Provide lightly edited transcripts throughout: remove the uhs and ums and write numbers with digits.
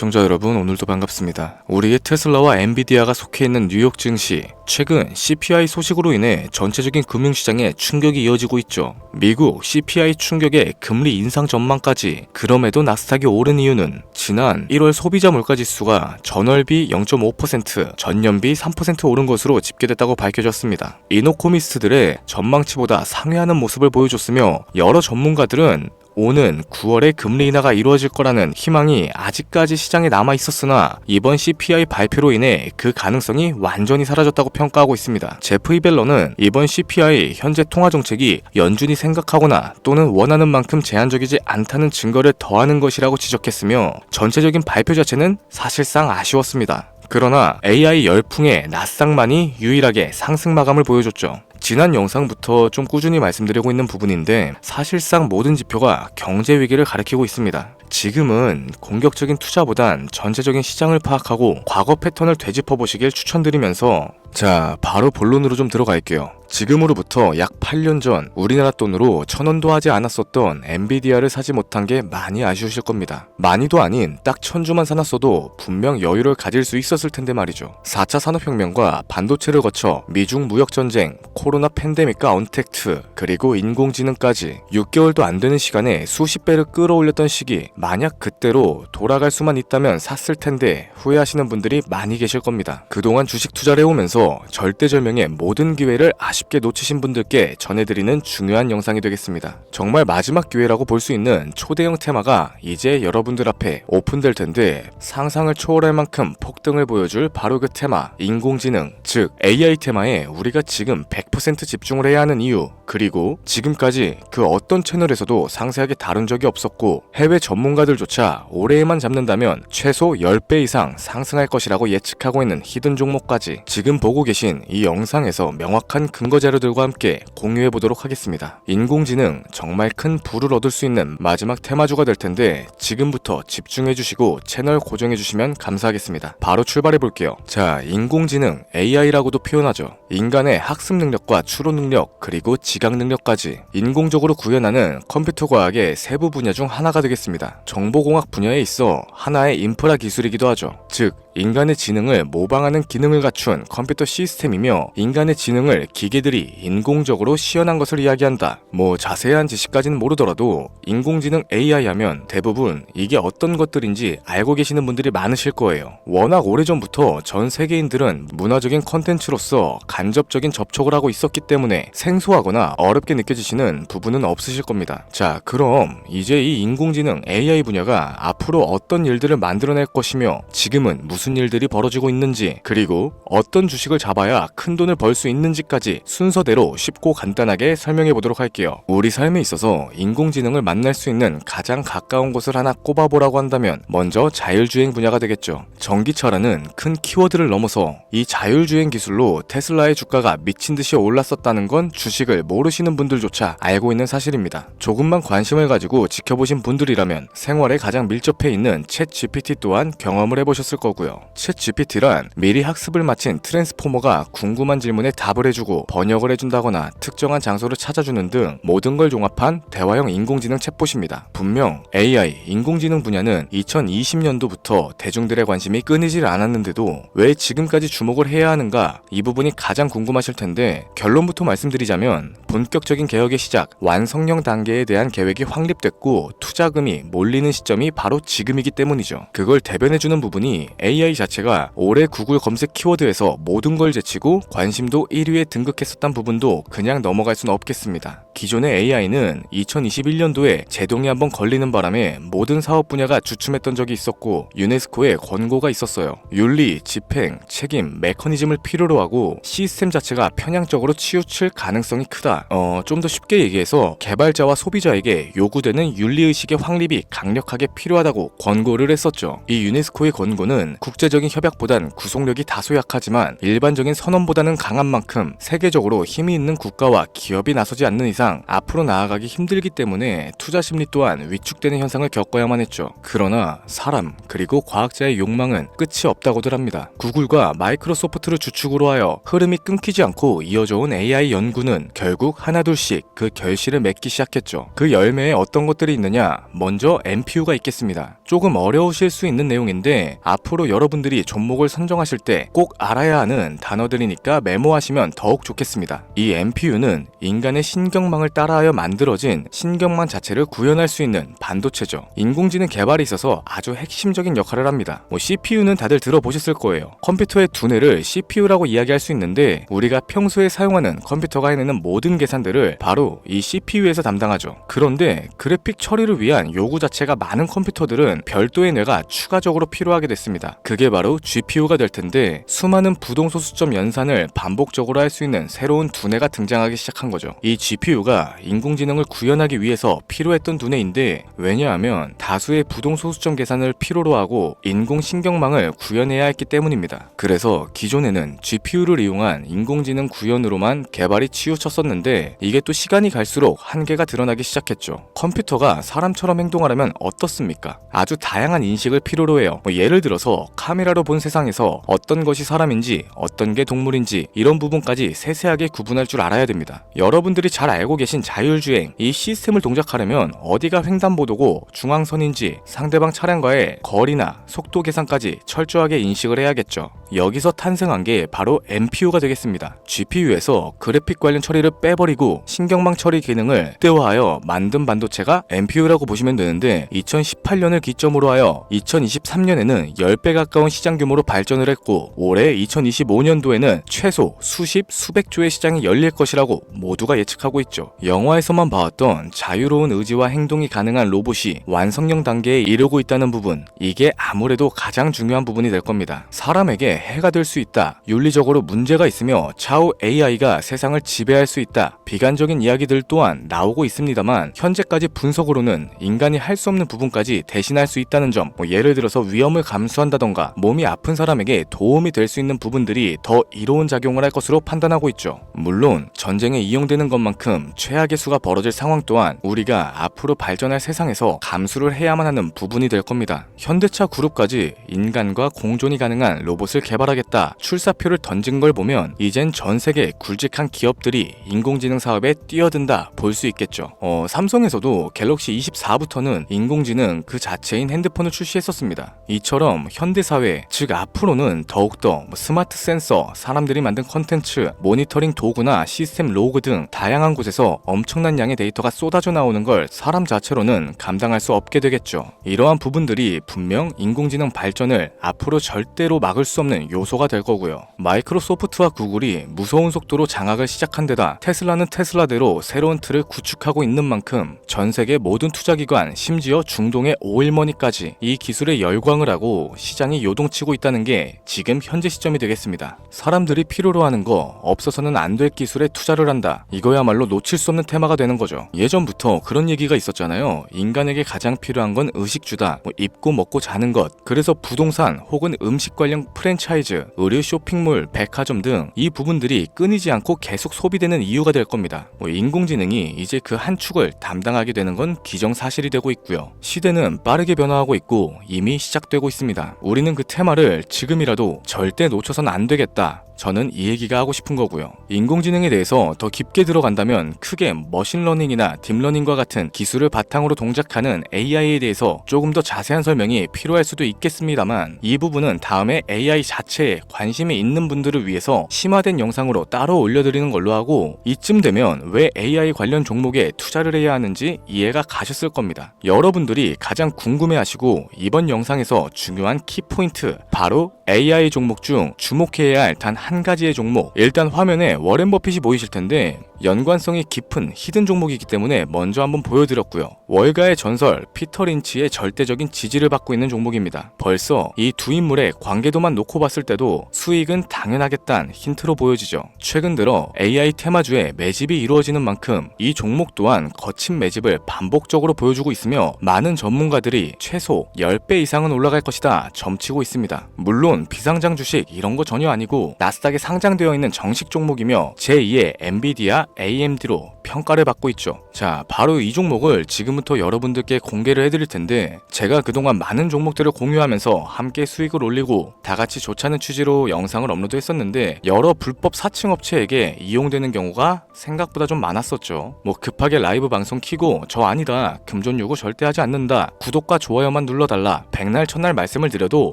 시청자 여러분, 오늘도 반갑습니다. 우리의 테슬라와 엔비디아가 속해 있는 뉴욕 증시, 최근 CPI 소식으로 인해 전체적인 금융시장에 충격이 이어지고 있죠. 미국 CPI 충격에 금리 인상 전망까지. 그럼에도 나스닥이 오른 이유는 지난 1월 소비자 물가지수가 전월비 0.5%, 전년비 3% 오른 것으로 집계됐다고 밝혀졌습니다. 이노코미스트들의 전망치보다 상회하는 모습을 보여줬으며, 여러 전문가들은 오는 9월에 금리 인하가 이루어질 거라는 희망이 아직까지 시장에 남아 있었으나 이번 CPI 발표로 인해 그 가능성이 완전히 사라졌다고 평가하고 있습니다. 제프 이벨러는 이번 CPI 현재 통화 정책이 연준이 생각하거나 또는 원하는 만큼 제한적이지 않다는 증거를 더하는 것이라고 지적했으며, 전체적인 발표 자체는 사실상 아쉬웠습니다. 그러나 AI 열풍의 나스닥만이 유일하게 상승 마감을 보여줬죠. 지난 영상부터 좀 꾸준히 말씀드리고 있는 부분인데, 사실상 모든 지표가 경제 위기를 가리키고 있습니다. 지금은 공격적인 투자보단 전체적인 시장을 파악하고 과거 패턴을 되짚어 보시길 추천드리면서, 자, 바로 본론으로 좀 들어갈게요. 지금으로부터 약 8년 전 우리나라 돈으로 1000원도 하지 않았었던 엔비디아를 사지 못한 게 많이 아쉬우실 겁니다. 많이도 아닌 딱 1000주만 사놨어도 분명 여유를 가질 수 있었을 텐데 말이죠. 4차 산업혁명과 반도체를 거쳐 미중 무역전쟁, 코로나 팬데믹과 언택트, 그리고 인공지능까지 6개월도 안 되는 시간에 수십 배를 끌어올렸던 시기, 만약 그때로 돌아갈 수만 있다면 샀을 텐데 후회하시는 분들이 많이 계실 겁니다. 그동안 주식 투자를 해오면서 절대절명의 모든 기회를 아쉽게 놓치신 분들께 전해드리는 중요한 영상이 되겠습니다. 정말 마지막 기회라고 볼 수 있는 초대형 테마가 이제 여러분들 앞에 오픈될 텐데, 상상을 초월할 만큼 폭등을 보여줄 바로 그 테마, 인공지능, 즉 AI 테마에 우리가 지금 100% 집중을 해야 하는 이유, 그리고 지금까지 그 어떤 채널에서도 상세하게 다룬 적이 없었고 해외 전문가들조차 올해에만 잡는다면 최소 10배 이상 상승할 것이라고 예측하고 있는 히든 종목까지 지금 보고 계신 이 영상에서 명확한 근거 자료들과 함께 공유해보도록 하겠습니다. 인공지능, 정말 큰 부를 얻을 수 있는 마지막 테마주가 될 텐데 지금부터 집중해주시고 채널 고정해주시면 감사하겠습니다. 바로 출발해볼게요. 자, 인공지능, AI라고도 표현하죠. 인간의 학습 능력과 추론 능력, 그리고 지각 능력까지 인공적으로 구현하는 컴퓨터 과학의 세부 분야 중 하나가 되겠습니다. 정보공학 분야에 있어 하나의 인프라 기술이기도 하죠. 즉, 인간의 지능을 모방하는 기능을 갖춘 컴퓨터 시스템이며, 인간의 지능을 기계들이 인공적으로 시연한 것을 이야기한다. 뭐 자세한 지식까지는 모르더라도 인공지능 AI 하면 대부분 이게 어떤 것들인지 알고 계시는 분들이 많으실 거예요. 워낙 오래전부터 전 세계인들은 문화적인 컨텐츠로서 간접적인 접촉을 하고 있었기 때문에 생소하거나 어렵게 느껴지시는 부분은 없으실 겁니다. 자, 그럼 이제 이 인공지능 AI 분야가 앞으로 어떤 일들을 만들어낼 것이며 지금은 무슨 일들이 벌어지고 있는지, 그리고 어떤 주식을 잡아야 큰 돈을 벌 수 있는지까지 순서대로 쉽고 간단하게 설명해 보도록 할게요. 우리 삶에 있어서 인공지능을 만날 수 있는 가장 가까운 곳을 하나 꼽아보라고 한다면 먼저 자율주행 분야가 되겠죠. 전기차라는 큰 키워드를 넘어서 이 자율주행 기술로 테슬라의 주가가 미친 듯이 올랐었다는 건 주식을 모르시는 분들조차 알고 있는 사실입니다. 조금만 관심을 가지고 지켜보신 분들이라면 생활에 가장 밀접해 있는 챗 GPT 또한 경험을 해보셨을 거고요. 챗 GPT란 미리 학습을 마친 트랜스포머가 궁금한 질문에 답을 해주고 번역을 해준다거나 특정한 장소를 찾아주는 등 모든 걸 종합한 대화형 인공지능 챗봇입니다. 분명 AI, 인공지능 분야는 2020년도부터 대중들의 관심이 끊이질 않았는데도 왜 지금까지 주목을 해야 하는가, 이 부분이 가장 궁금하실 텐데, 결론부터 말씀드리자면 본격적인 개혁의 시작, 완성형 단계에 대한 계획이 확립됐고 투자금이 몰리는 시점이 바로 지금이기 때문이죠. 그걸 대변해주는 부분이 AI 자체가 올해 구글 검색 키워드에서 모든 걸 제치고 관심도 1위에 등극했었던 부분도 그냥 넘어갈 수는 없겠습니다. 기존의 AI는 2021년도에 제동이 한번 걸리는 바람에 모든 사업 분야가 주춤했던 적이 있었고 유네스코의 권고가 있었어요. 윤리, 집행, 책임, 메커니즘을 필요로 하고 시스템 자체가 편향적으로 치우칠 가능성이 크다. 좀 더 쉽게 얘기해서 개발자와 소비자에게 요구되는 윤리의식의 확립이 강력하게 필요하다고 권고를 했었죠. 이 유네스코의 권고는 국제적인 협약보단 구속력이 다소 약하지만 일반적인 선언보다는 강한 만큼 세계적으로 힘이 있는 국가와 기업이 나서지 않는 이상 앞으로 나아가기 힘들기 때문에 투자 심리 또한 위축되는 현상을 겪어야만 했죠. 그러나 사람 그리고 과학자의 욕망은 끝이 없다고들 합니다. 구글과 마이크로소프트를 주축으로 하여 흐름이 끊기지 않고 이어져온 AI 연구는 결국 하나둘씩 그 결실을 맺기 시작했죠. 그 열매에 어떤 것들이 있느냐? 먼저 NPU가 있겠습니다. 조금 어려우실 수 있는 내용인데 앞으로 여러분들이 종목을 선정하실 때 꼭 알아야 하는 단어들이니까 메모하시면 더욱 좋겠습니다. 이 NPU는 인간의 신경망을 따라하여 만들어진 신경망 자체를 구현할 수 있는 반도체죠. 인공지능 개발에 있어서 아주 핵심적인 역할을 합니다. CPU는 다들 들어보셨을 거예요. 컴퓨터의 두뇌를 CPU라고 이야기할 수 있는데 우리가 평소에 사용하는 컴퓨터가 해내는 모든 계산들을 바로 이 CPU에서 담당하죠. 그런데 그래픽 처리를 위한 요구 자체가 많은 컴퓨터들은 별도의 뇌가 추가적으로 필요하게 됐습니다. 그게 바로 GPU가 될 텐데 수많은 부동소수점 연산을 반복적으로 할 수 있는 새로운 두뇌가 등장하기 시작한 거죠. 이 GPU가 인공지능을 구현하기 위해서 필요했던 두뇌인데 왜냐하면 다수의 부동소수점 계산을 필요로 하고 인공신경망을 구현해야 했기 때문입니다. 그래서 기존에는 GPU를 이용한 인공지능 구현으로만 개발이 치우쳤었는데 이게 또 시간이 갈수록 한계가 드러나기 시작했죠. 컴퓨터가 사람처럼 행동하려면 어떻습니까? 아주 다양한 인식을 필요로 해요. 예를 들어서 카메라로 본 세상에서 어떤 것이 사람인지 어떤 게 동물인지 이런 부분까지 세세하게 구분할 줄 알아야 됩니다. 여러분들이 잘 알고 계신 자율주행, 이 시스템을 동작하려면 어디가 횡단보도고 중앙선인지 상대방 차량과의 거리나 속도 계산까지 철저하게 인식을 해야겠죠. 여기서 탄생한 게 바로 NPU가 되겠습니다. GPU에서 그래픽 관련 처리를 빼버리고 신경망 처리 기능을 극대화하여 만든 반도체가 NPU라고 보시면 되는데 2018년을 기점으로 하여 2023년에는 10배 가까운 시장 규모로 발전을 했고 올해 2025년도에는 최소 수십 수백 조의 시장이 열릴 것이라고 모두가 예측하고 있죠. 영화에서만 봐왔던 자유로운 의지와 행동이 가능한 로봇이 완성형 단계에 이르고 있다는 부분, 이게 아무래도 가장 중요한 부분이 될 겁니다. 사람에게 해가 될 수 있다, 윤리적으로 문제가 있으며 차후 AI가 세상을 지배할 수 있다, 비관적인 이야기들 또한 나오고 있습니다만 현재까지 분석으로는 인간이 할 수 없는 부분까지 대신할 수 있다는 점, 예를 들어서 위험을 감수한다던가 몸이 아픈 사람에게 도움이 될 수 있는 부분들이 더 이로운 작용을 할 것으로 판단하고 있죠. 물론 전쟁에 이용되는 것만큼 최악의 수가 벌어질 상황 또한 우리가 앞으로 발전할 세상에서 감수를 해야만 하는 부분이 될 겁니다. 현대차 그룹까지 인간과 공존이 가능한 로봇을 개발하겠다 출사표를 던진 걸 보면 이젠 전 세계 굵직한 기업들이 인공지능 사업에 뛰어든다 볼 수 있겠죠. 삼성에서도 갤럭시 24부터는 인공지능 그 자체인 핸드폰을 출시했었습니다. 이처럼 현대사회, 즉 앞으로는 더욱더 스마트 센서, 사람들이 만든 컨텐츠, 모니터링 도구나 시스템 로그 등 다양한 곳에서 엄청난 양의 데이터가 쏟아져 나오는 걸 사람 자체로는 감당할 수 없게 되겠죠. 이러한 부분들이 분명 인공지능 발전을 앞으로 절대로 막을 수 없는 요소가 될 거고요. 마이크로소프트와 구글이 무서운 속도로 장악을 시작한 데다 테슬라는 테슬라대로 새로운 틀을 구축하고 있는 만큼 전 세계 모든 투자기관, 심지어 중동의 오일머니까지 이 기술에 열광을 하고 시장이 요동치고 있다는 게 지금 현재 시점이 되겠습니다. 사람들이 필요로 하는 거, 없어서는 안 될 기술에 투자를 한다. 이거야말로 놓칠 수 없는 테마가 되는 거죠. 예전부터 그런 얘기가 있었잖아요. 인간에게 가장 필요한 건 의식주다. 입고 먹고 자는 것. 그래서 부동산 혹은 음식 관련 프랜차이즈, 의류 쇼핑몰, 백화점 등 이 부분들이 끊이지 않고 계속 소비되는 이유가 될 겁니다. 인공지능이 이제 그 한 축을 담당하게 되는 건 기정사실이 되고 있고요. 시대는 빠르게 변화하고 있고 이미 시작되고 있습니다. 우리는 그 테마를 지금이라도 절대 놓쳐선 안 되겠다. 저는 이 얘기가 하고 싶은 거고요. 인공지능에 대해서 더 깊게 들어간다면 크게 머신러닝이나 딥러닝과 같은 기술을 바탕으로 동작하는 AI에 대해서 조금 더 자세한 설명이 필요할 수도 있겠습니다만 이 부분은 다음에 AI 자체에 관심이 있는 분들을 위해서 심화된 영상으로 따로 올려드리는 걸로 하고 이쯤 되면 왜 AI 관련 종목에 투자를 해야 하는지 이해가 가셨을 겁니다. 여러분들이 가장 궁금해하시고 이번 영상에서 중요한 키포인트, 바로 AI 종목 중 주목해야 할 단 한 가지의 종목. 일단 화면에 워렌 버핏이 보이실 텐데 연관성이 깊은 히든 종목이기 때문에 먼저 한번 보여드렸고요. 월가의 전설 피터 린치의 절대적인 지지를 받고 있는 종목입니다. 벌써 이 두 인물의 관계도만 놓고 봤을 때도 수익은 당연하겠다는 힌트로 보여지죠. 최근 들어 AI 테마주에 매집이 이루어지는 만큼 이 종목 또한 거친 매집을 반복적으로 보여주고 있으며 많은 전문가들이 최소 10배 이상은 올라갈 것이다 점치고 있습니다. 물론 비상장 주식 이런 거 전혀 아니고 나스닥에 상장되어 있는 정식 종목이며 제2의 엔비디아 AMD로 평가를 받고 있죠. 자, 바로 이 종목을 지금부터 여러분들께 공개를 해드릴 텐데 제가 그동안 많은 종목들을 공유하면서 함께 수익을 올리고 다같이 좋자는 취지로 영상을 업로드했었는데 여러 불법 사칭 업체에게 이용되는 경우가 생각보다 좀 많았었죠. 뭐 급하게 라이브 방송 키고 저 아니다, 금전 요구 절대 하지 않는다, 구독과 좋아요만 눌러달라, 백날 첫날 말씀을 드려도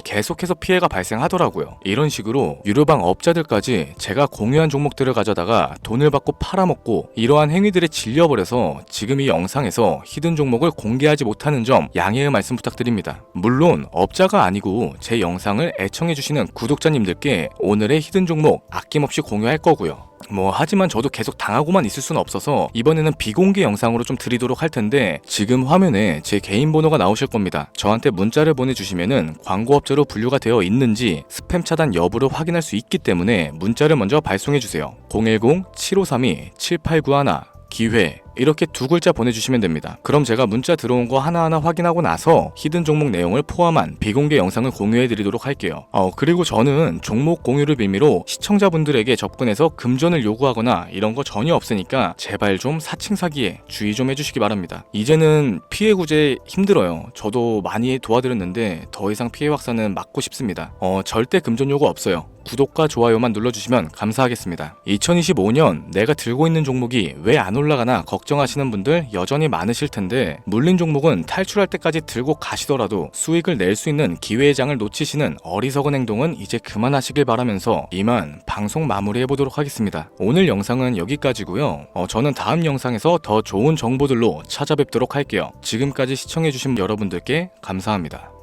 계속해서 피해가 발생하더라고요. 이런 식으로 유료방 업자들까지 제가 공유한 종목들을 가져다가 돈을 받고 팔아먹고 이러한 행위들에 질려버려서 지금 이 영상에서 히든 종목을 공개하지 못하는 점 양해의 말씀 부탁드립니다. 물론 업자가 아니고 제 영상을 애청해주시는 구독자님들께 오늘의 히든 종목 아낌없이 공유할 거고요. 하지만 저도 계속 당하고만 있을 수는 없어서 이번에는 비공개 영상으로 좀 드리도록 할 텐데 지금 화면에 제 개인 번호가 나오실 겁니다. 저한테 문자를 보내주시면은 광고업자로 분류가 되어 있는지 스팸 차단 여부를 확인할 수 있기 때문에 문자를 먼저 발송해주세요. 010-7532-7891 기회 이렇게 두 글자 보내주시면 됩니다. 그럼 제가 문자 들어온 거 하나하나 확인하고 나서 히든 종목 내용을 포함한 비공개 영상을 공유해드리도록 할게요. 그리고 저는 종목 공유를 빌미로 시청자분들에게 접근해서 금전을 요구하거나 이런 거 전혀 없으니까 제발 좀 사칭 사기에 주의 좀 해주시기 바랍니다. 이제는 피해 구제 힘들어요. 저도 많이 도와드렸는데 더 이상 피해 확산은 막고 싶습니다. 절대 금전 요구 없어요. 구독과 좋아요만 눌러주시면 감사하겠습니다. 2025년 내가 들고 있는 종목이 왜 안 올라가나 걱정하시는 분들 여전히 많으실 텐데 물린 종목은 탈출할 때까지 들고 가시더라도 수익을 낼 수 있는 기회의 장을 놓치시는 어리석은 행동은 이제 그만하시길 바라면서 이만 방송 마무리해보도록 하겠습니다. 오늘 영상은 여기까지고요. 저는 다음 영상에서 더 좋은 정보들로 찾아뵙도록 할게요. 지금까지 시청해주신 여러분들께 감사합니다.